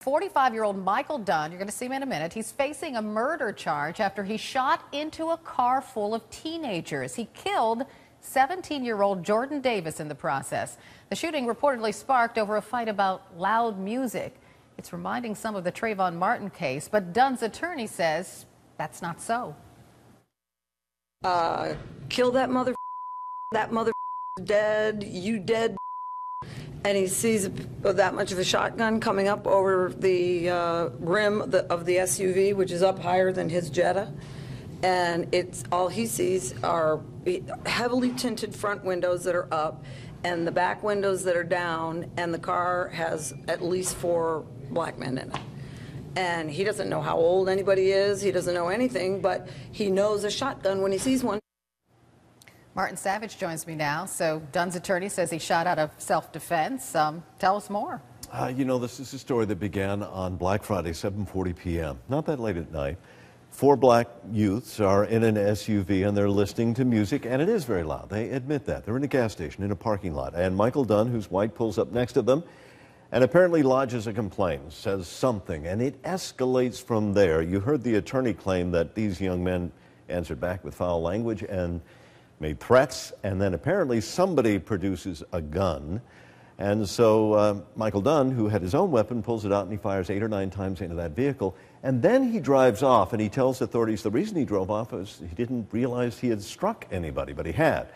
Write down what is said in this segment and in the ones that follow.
45-year-old Michael Dunn, you're going to see him in a minute, he's facing a murder charge after he shot into a car full of teenagers. He killed 17-year-old Jordan Davis in the process. The shooting reportedly sparked over a fight about loud music. It's reminding some of the Trayvon Martin case, but Dunn's attorney says that's not so. Kill that mother dead, you dead. And he sees that much of a shotgun coming up over the rim of the SUV, which is up higher than his Jetta. And it's all he sees are heavily tinted front windows that are up and the back windows that are down, and the car has at least 4 black men in it. And he doesn't know how old anybody is, he doesn't know anything, but he knows a shotgun when he sees one. Martin Savage joins me now. So Dunn's attorney says he shot out of self-defense. Tell us more. You know, this is a story that began on Black Friday, 7:40 p.m. Not that late at night. 4 black youths are in an SUV and they're listening to music, and it is very loud. They admit that. They're in a gas station in a parking lot, and Michael Dunn, who's white, pulls up next to them and apparently lodges a complaint, says something, and it escalates from there. You heard the attorney claim that these young men answered back with foul language and made threats, and then apparently somebody produces a gun. And so Michael Dunn, who had his own weapon, pulls it out and he fires 8 or 9 times into that vehicle. And then he drives off, and he tells authorities the reason he drove off is he didn't realize he had struck anybody, but he had.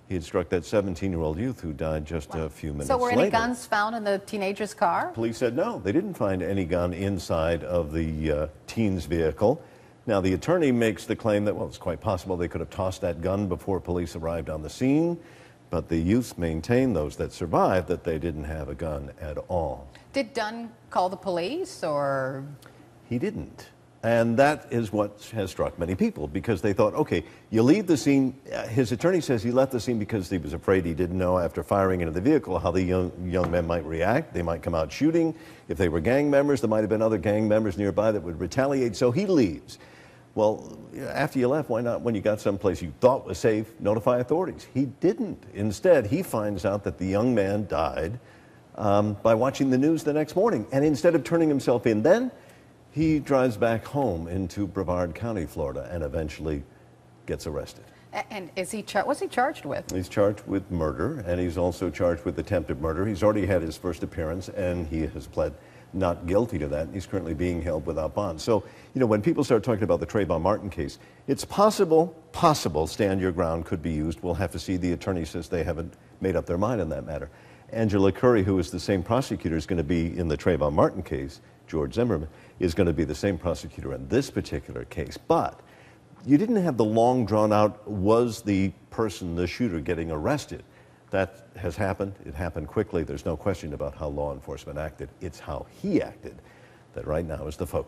He had struck that 17-year-old youth who died just a few minutes later. So were any guns found in the teenager's car? Police said no, they didn't find any gun inside of the teen's vehicle. Now, the attorney makes the claim that, well, it's quite possible they could have tossed that gun before police arrived on the scene, but the youths maintain, those that survived, that they didn't have a gun at all. Did Dunn call the police, or? He didn't. And that is what has struck many people, because they thought, okay, you leave the scene. His attorney says he left the scene because he was afraid. He didn't know after firing into the vehicle how the young men might react. They might come out shooting. If they were gang members, there might have been other gang members nearby that would retaliate, so he leaves. Well, after you left, why not, when you got someplace you thought was safe, notify authorities? He didn't. Instead, he finds out that the young man died by watching the news the next morning. And instead of turning himself in then, he drives back home into Brevard County, Florida, and eventually gets arrested. And is he what's he charged with? He's charged with murder, and he's also charged with attempted murder. He's already had his first appearance, and he has pled not guilty to that. He's currently being held without bond. So, you know, when people start talking about the Trayvon Martin case, it's possible stand your ground could be used. We'll have to see. The attorney says they haven't made up their mind on that matter. Angela Curry, who is the same prosecutor, is going to be in the Trayvon Martin case. George Zimmerman is going to be the same prosecutor in this particular case. But you didn't have the long drawn out, was the person, the shooter, getting arrested. That has happened. It happened quickly. There's no question about how law enforcement acted. It's how he acted that right now is the focus.